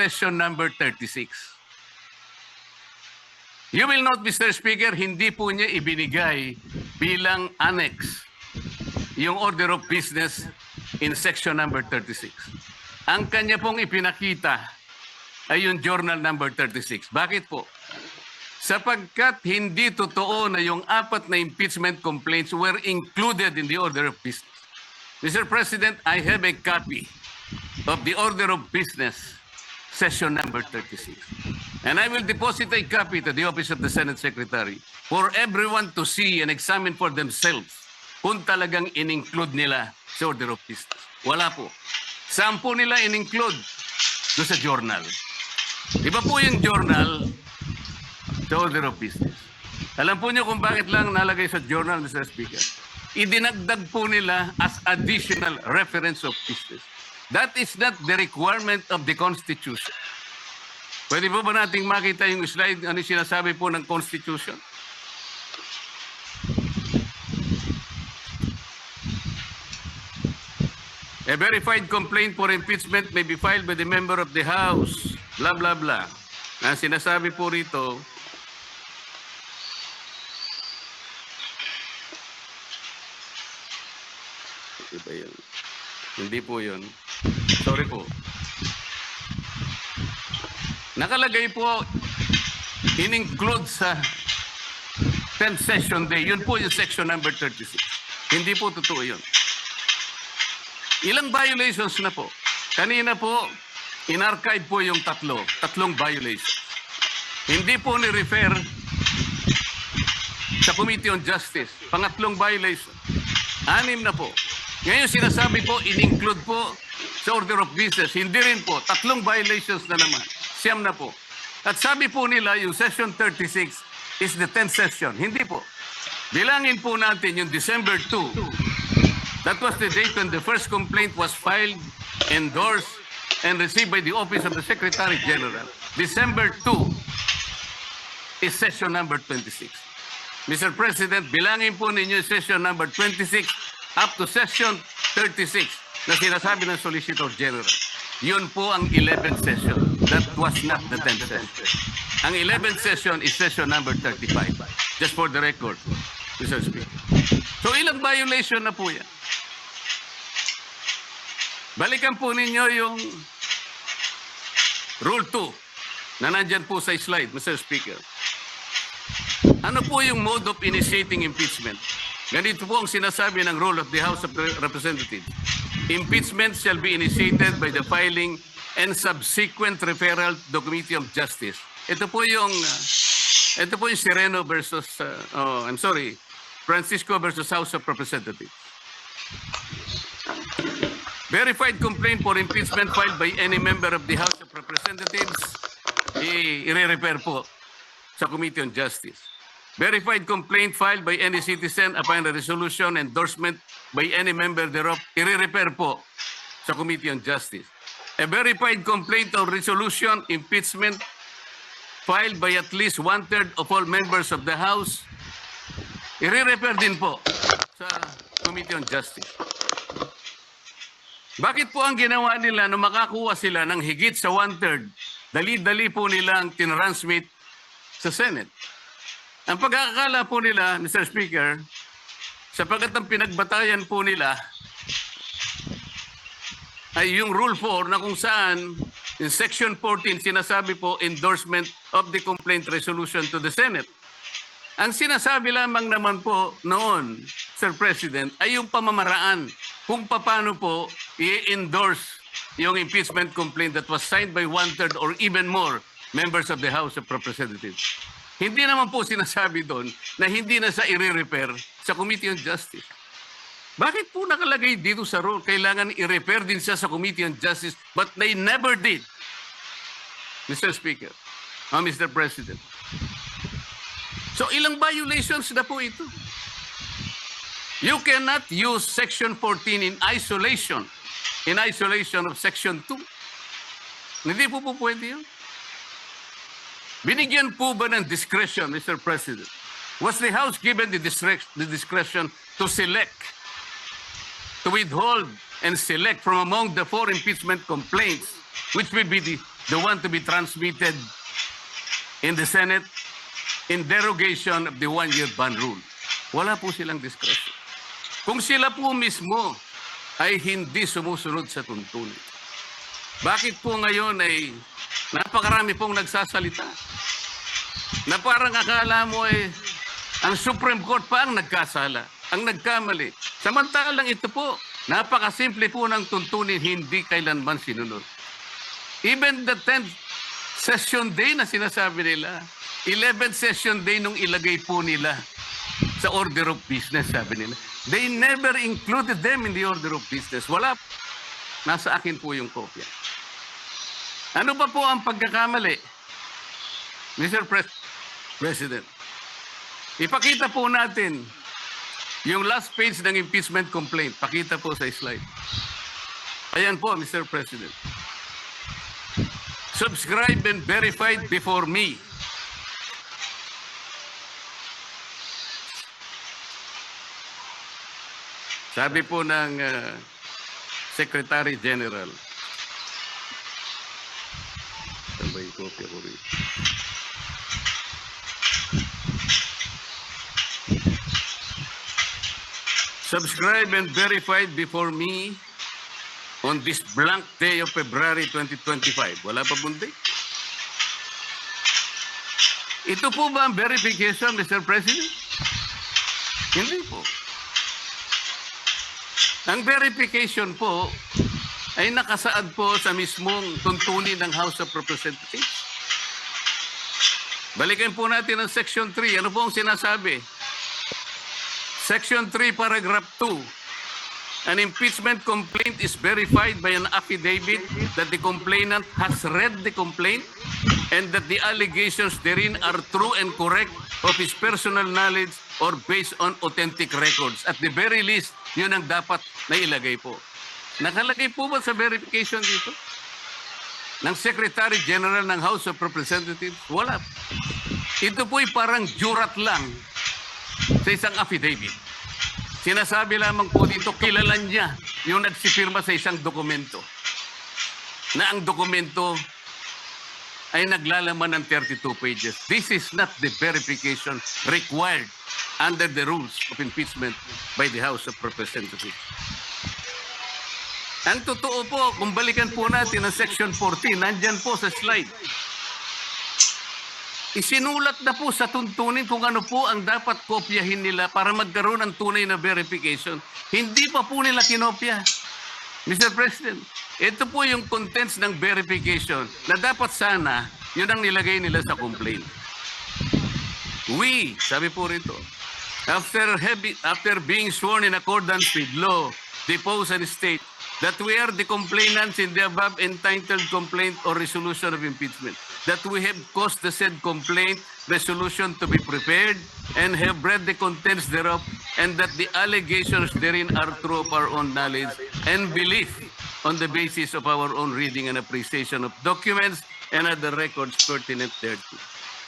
session number 36. You will note, Mr. Speaker, hindi po niya ibinigay bilang annex yung order of business in section number 36. Ang kanya pong ipinakita ay yung journal number 36. Bakit po? Sapagkat hindi totoo na yung 4 na impeachment complaints were included in the order of business. Mr. President, I have a copy of the order of business session number 36. And I will deposit a copy to the Office of the Senate Secretary for everyone to see and examine for themselves kung talagang in-include nila sa order of business. Wala po. Saan po nila in-include? Doon sa journal. Iba po yung journal sa order of business. Alam po niyo kung bakit lang nalagay sa journal, Mr. Speaker? Idinagdag po nila as additional reference of business. That is not the requirement of the Constitution. Pwede po ba nating makita yung slide, ano sinasabi po ng Constitution? A verified complaint for impeachment may be filed by the member of the House, blah, blah, blah. Ang sinasabi po rito, iba yun. Hindi po yun. Sorry po. Nakalagay po, in-include sa 10th session day. Yun po yung section number 36. Hindi po totoo yun. Ilang violations na po? Kanina po, in-archive po yung tatlong violations. Hindi po ni-refer sa Committee on Justice. Pangatlong violation. 6 na po. Ngayon sinasabi po, in-include po sa order of business. Hindi rin po. 3 violations na naman. 9 na po. At sabi po nila, yung session 36 is the 10th session. Hindi po. Bilangin po natin yung December 2. That was the date when the first complaint was filed, endorsed, and received by the Office of the Secretary General. December 2 is session number 26. Mr. President, bilangin po ninyo yung session number 26 up to session 36 na sinasabi ng Solicitor General. Yun po ang 11th session. That was not the 10th session. Ang 11th session is session number 35. Just for the record, Mr. Speaker. So ilang violation na po yan? Balikan po ninyo yung Rule 2 na nandyan po sa slide, Mr. Speaker. Ano po yung mode of initiating impeachment? Ganito po ang sinasabi ng rule of the House of Representatives. Impeachment shall be initiated by the filing and subsequent referral to the Committee of Justice. Ito po yung Sereno versus, Francisco versus House of Representatives. Verified complaint for impeachment filed by any member of the House of Representatives, i-refer po sa Committee on Justice. Verified complaint filed by any citizen upon a resolution endorsement by any member thereof, i-refer po sa Committee on Justice. A verified complaint or resolution impeachment filed by at least 1/3 of all members of the House, i-refer din po sa Committee on Justice. Bakit po ang ginawa nila nung makakuha sila ng higit sa 1/3, dali-dali po nilang tinransmit sa Senate? Ang pagkakala po nila, Mr. Speaker, sapagkat ang pinagbatayan po nila ay yung Rule 4 na kung saan in Section 14 sinasabi po endorsement of the complaint resolution to the Senate. Ang sinasabi lamang naman po noon, Sir President, ay yung pamamaraan kung paano po i-endorse yung impeachment complaint that was signed by 1/3 or even more members of the House of Representatives. Hindi naman po sinasabi doon na hindi na sa i-refer sa Committee on Justice. Bakit po nakalagay dito sa rule? Kailangan i-refer din siya sa Committee on Justice, but they never did. Mr. Speaker, Mr. President. So ilang violations na po ito? You cannot use Section 14 in isolation of Section 2. Hindi po pwede yun. Binigyan po ba ng discretion, Mr. President? Was the House given the discretion to select, to withhold and select from among the 4 impeachment complaints, which will be the the one to be transmitted in the Senate in derogation of the one-year ban rule. Wala po silang discretion. Kung sila po mismo ay hindi sumusunod sa tuntunin, bakit po ngayon ay napakarami pong nagsasalita na parang akala mo ang Supreme Court pa ang nagkasala, ang nagkamali. Samantalang ito po, napakasimple po ng tuntunin, hindi kailanman sinunod. Even the 10th session day na sinasabi nila, 11th session day nung ilagay po nila sa order of business, sabi nila. They never included them in the order of business. Wala. Nasa akin po yung kopya. Ano ba po ang pagkakamali? Mr. President, ipakita po natin yung last page ng impeachment complaint. Pakita po sa slide. Ayan po, Mr. President. Subscribed and verified before me. Sabi po ng Secretary General. Sabay kopya ko rin. Subscribed and verified before me on this blank day of February 2025. Wala pa bundi? Ito po ba ang verification, Mr. President? Hindi po. Ang verification po ay nakasaad po sa mismong tuntunin ng House of Representatives. Balikan po natin ang Section 3. Ano po ang sinasabi? Section 3, Paragraph 2. An impeachment complaint is verified by an affidavit that the complainant has read the complaint and that the allegations therein are true and correct of his personal knowledge or based on authentic records. At the very least, yun ang dapat na ilagay po. Nakalagay po ba sa verification dito? Ng Secretary General ng House of Representatives? Wala. Ito po'y parang jurat lang sa isang affidavit. Sinasabi lamang po dito, kilala niya yung nagsipirma sa isang dokumento. Na ang dokumento ay naglalaman ng 32 pages. This is not the verification required under the rules of impeachment by the House of Representatives. Ang totoo po, kung balikan po natin ang Section 14, nandyan po sa slide. Isinulat na po sa tuntunin kung ano po ang dapat kopyahin nila para magkaroon ng tunay na verification. Hindi pa po nila kinopya. Mr. President, ito po yung contents ng verification na dapat sana yun ang nilagay nila sa complaint. We, sabi po rito, after being sworn in accordance with law, depose and state that we are the complainants in the above entitled complaint or resolution of impeachment, that we have caused the said complaint resolution to be prepared and have read the contents thereof, and that the allegations therein are true of our own knowledge and belief on the basis of our own reading and appreciation of documents and other records pertinent thereto.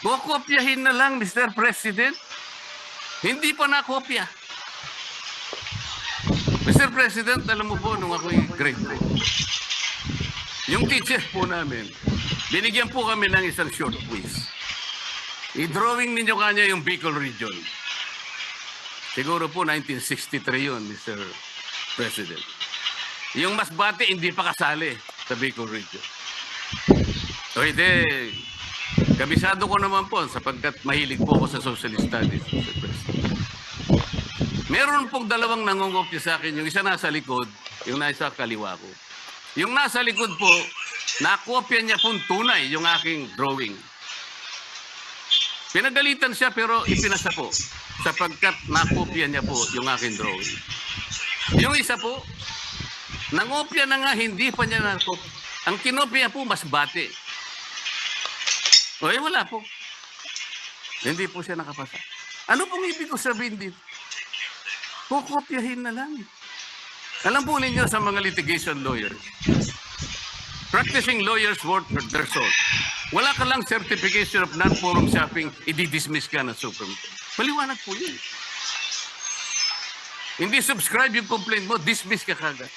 Kukopyahin na lang, Mr. President. Hindi pa nakopya. Mr. President, alam mo po, nung ako'y grade 2, yung teacher po namin, binigyan po kami ng isang short quiz. I-drawing ninyo kanya yung Bicol region. Siguro po 1963 yun, Mr. President. Yung Masbate, hindi pa kasali sa Bicol region. O hindi, kabisado ko naman po sapagkat mahilig po ako sa social studies, Mr. President. Meron pong dalawang nangungopya sa akin. Yung isa nasa likod, yung nasa kaliwa ko. Yung nasa likod po, nakopya niya pong tunay yung aking drawing. Pinagalitan siya pero ipinasa po sapagkat nakopya niya po yung aking drawing. Yung isa po, nangopya na nga, hindi pa niya nakopya. Ang kinopya po, Masbate. O wala po. Hindi po siya nakapasa. Ano pong ibig ko sabihin dito? Kukopyahin na lang. Alam po ninyo sa mga litigation lawyers, practicing lawyers worth their salt. Wala ka lang certification of non-forum shopping, i-dismiss ka ng Supreme Court. Maliwanag po yun. Hindi subscribe yung complaint mo, dismiss ka kagad.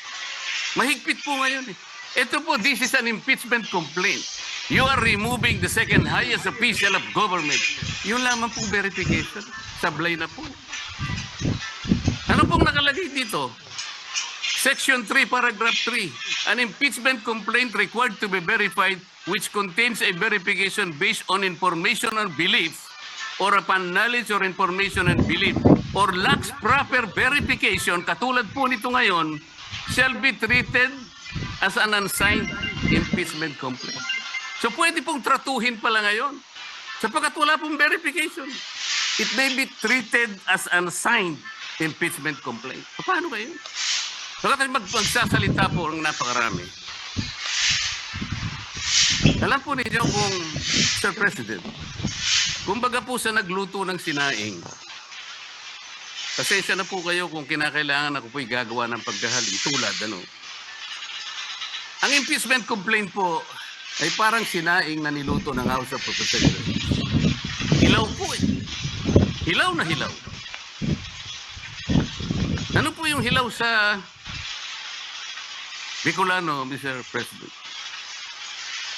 Mahigpit po ngayon eh. Ito po, this is an impeachment complaint. You are removing the second highest official of government. Yung lamang pong verification, sablay na po. Ano pong nakalagay dito? Section 3, paragraph 3. An impeachment complaint required to be verified which contains a verification based on information or belief or upon knowledge or information and belief or lacks proper verification, katulad po nito ngayon, shall be treated as an unsigned impeachment complaint. So pwede pong tratuhin pala ngayon sapagkat wala pong verification. It may be treated as unsigned impeachment complaint. Paano kayo? Pagkatapos magsasalita po ang napakarami. Alam po ninyo kung, Sir President, kumbaga po sa nagluto ng sinaing, pasensya na po kayo kung kinakailangan ako po'y gagawa ng pagkahaling tulad, ano. Ang impeachment complaint po ay parang sinaing na niluto ng House of Representatives. Hilaw po eh. Hilaw na hilaw. Ano po yung hilaw sa Bicolano, Mr. President?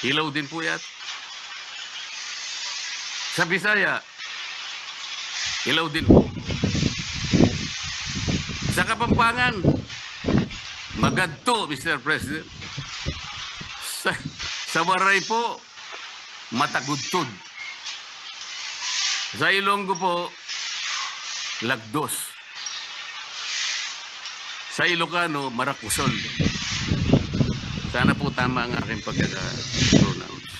Hilaw din po yan. Sa Bisaya, hilaw din po. Sa Kapampangan, magadto, Mr. President. Sa Waray po, matagudtod. Sa Ilonggo po, lagdos. Sa Ilocano, marakusol. Sana po tama ang aking pagkaka-pronounce.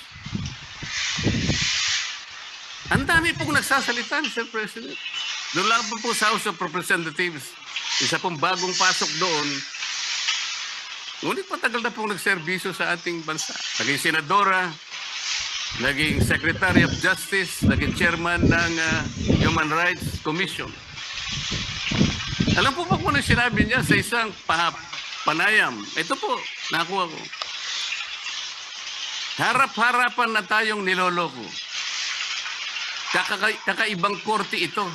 Ang dami pong nagsasalita, Mr. President. Doon lang po sa House of Representatives, isa pong bagong pasok doon. Ngunit matagal na pong nagserbisyo sa ating bansa. Naging senadora, naging Secretary of Justice, naging chairman ng Human Rights Commission. Alam po ba kung ano sinabi niya sa isang panayam? Ito po, nakuha ko. Harap-harapan na tayong niloloko. Kakaibang korte ito.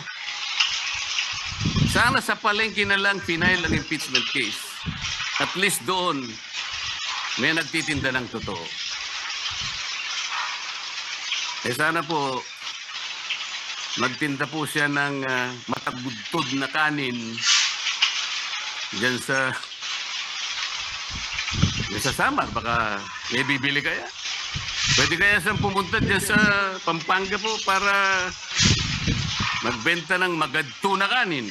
Sana sa palengke na lang final ang impeachment case. At least doon, may nagtitinda ng totoo. Eh sana po, magtinda po siya ng matagudtod na kanin dyan sa Samar. Baka may bibili kaya. Pwede kaya siyang pumunta dyan sa Pampanga po para magbenta ng magadto na kanin.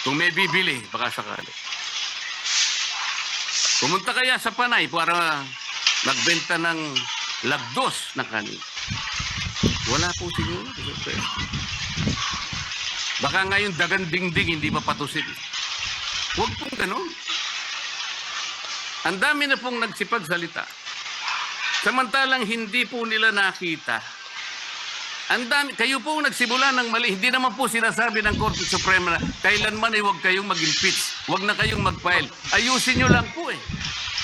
Kung may bibili, baka sakali. Pumunta kaya sa Panay para magbenta ng lagdos na kanin. Wala po siguro. Baka ngayon dagan dingding, hindi mapatusin. Huwag pong ganon. Ang dami na pong nagsipagsalita. Samantalang hindi po nila nakita. Ang dami, kayo po nagsimula ng mali. Hindi naman po sinasabi ng Korte Suprema na kailanman ay huwag kayong mag-impeach. Huwag na kayong mag-file. Ayusin nyo lang po eh.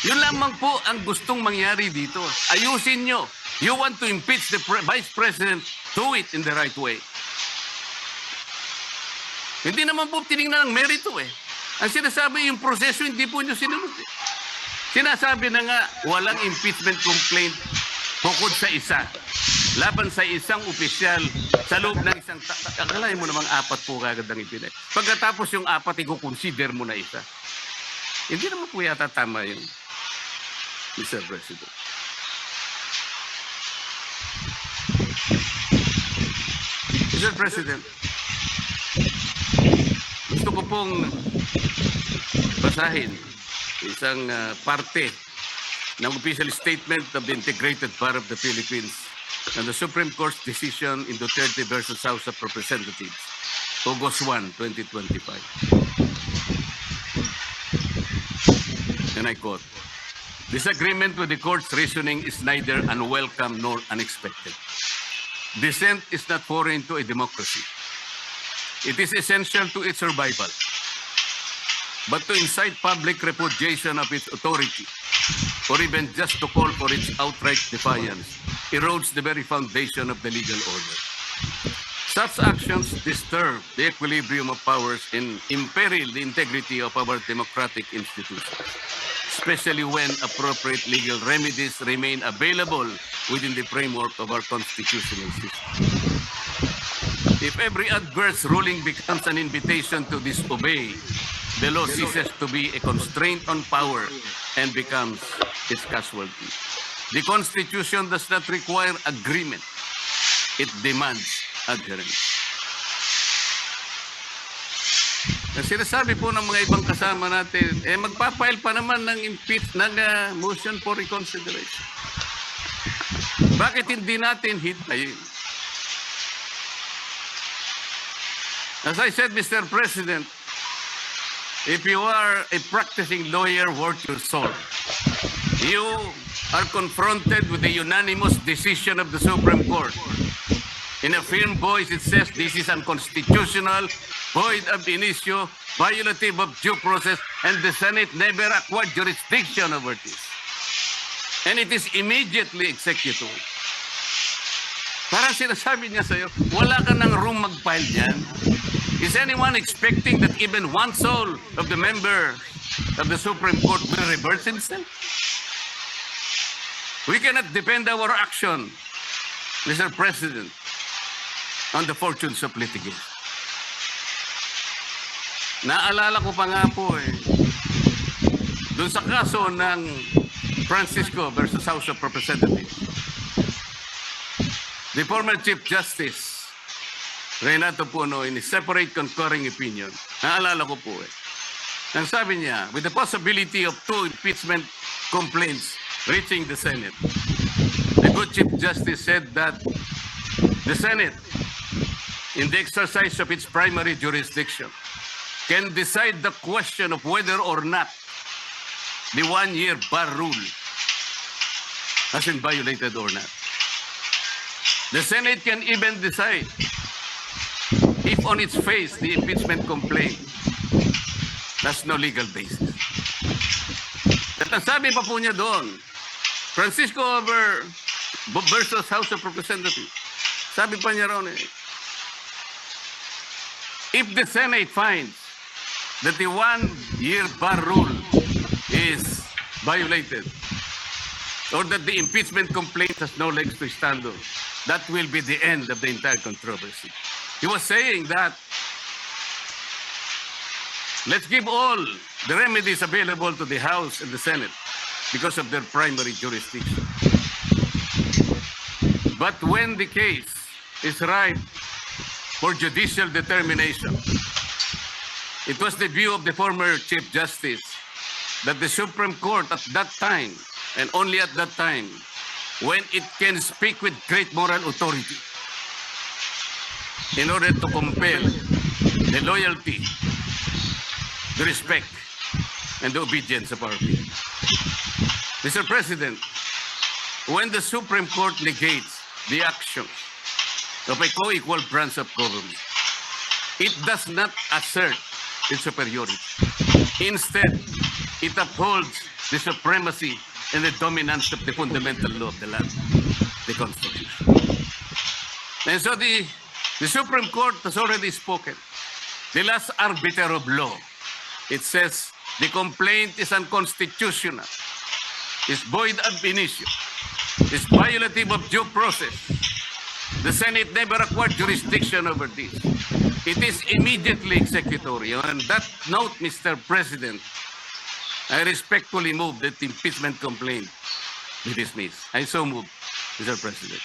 Yun lamang po ang gustong mangyari dito. Ayusin nyo. You want to impeach the Vice President, do it in the right way. Hindi naman po tinignan ng merito eh. Ang sinasabi yung proseso, hindi po nyo sinunod eh. Sinasabi na nga, walang impeachment complaint bukod sa isa. Laban sa isang opisyal sa loob ng isang akalain mo namang apat po kagad ang ipinay. Pagkatapos yung apat, i-consider mo na isa. Hindi naman po yata tama yun, Mr. President. Mr. President, gusto ko pong basahin isang parte ng official statement of the Integrated Bar of the Philippines and the Supreme Court's decision in Duterte versus House of Representatives, August 1, 2025. And I quote, "Disagreement with the court's reasoning is neither unwelcome nor unexpected. Dissent is not foreign to a democracy. It is essential to its survival. But to incite public repudiation of its authority, or even just to call for its outright defiance, erodes the very foundation of the legal order. Such actions disturb the equilibrium of powers and imperil the integrity of our democratic institutions. especially when appropriate legal remedies remain available within the framework of our constitutional system. If every adverse ruling becomes an invitation to disobey, the law ceases to be a constraint on power and becomes its casualty. The Constitution does not require agreement. It demands adherence. Ang sinasabi po ng mga ibang kasama natin, magpapile pa naman ng motion for reconsideration. Bakit hindi natin hintayin? As I said, Mr. President, if you are a practicing lawyer worth your salt, you are confronted with the unanimous decision of the Supreme Court. In a firm voice, it says this is unconstitutional, void ab initio, violative of due process, and the Senate never acquired jurisdiction over this. And it is immediately executed. Parang sinasabi niya sa'yo, wala ka ng room mag-file dyan. Is anyone expecting that even one soul of the member of the Supreme Court will reverse himself? We cannot depend our action, Mr. President, on the fortunes of litigation. Naalala ko pa nga po doon sa kaso ng Francisco versus House of Representatives. The former Chief Justice, Renato Puno, in his separate concurring opinion, naalala ko po ang sabi niya, with the possibility of 2 impeachment complaints reaching the Senate, the good Chief Justice said that the Senate, in the exercise of its primary jurisdiction, can decide the question of whether or not the 1-year bar rule has been violated or not. The Senate can even decide if on its face the impeachment complaint has no legal basis. At ang sabi pa po niya doon, Francisco versus House of Representatives, sabi pa niya ron if the Senate finds that the 1-year bar rule is violated or that the impeachment complaint has no legs to stand on, that will be the end of the entire controversy. He was saying that let's give all the remedies available to the House and the Senate because of their primary jurisdiction. But when the case is ripe for judicial determination, it was the view of the former Chief Justice that the Supreme Court at that time, and only at that time, when it can speak with great moral authority in order to compel the loyalty, the respect, and the obedience of our people. Mr. President, when the Supreme Court negates the actions of a co-equal branch of government, it does not assert its superiority. Instead, it upholds the supremacy and the dominance of the fundamental law of the land, the Constitution. And so the Supreme Court has already spoken. The last arbiter of law, it says the complaint is unconstitutional, is void ab initio, is violative of due process. The Senate never acquired jurisdiction over this. It is immediately executory. On that note, Mr. President, I respectfully move that the impeachment complaint be dismissed. I so move, Mr. President.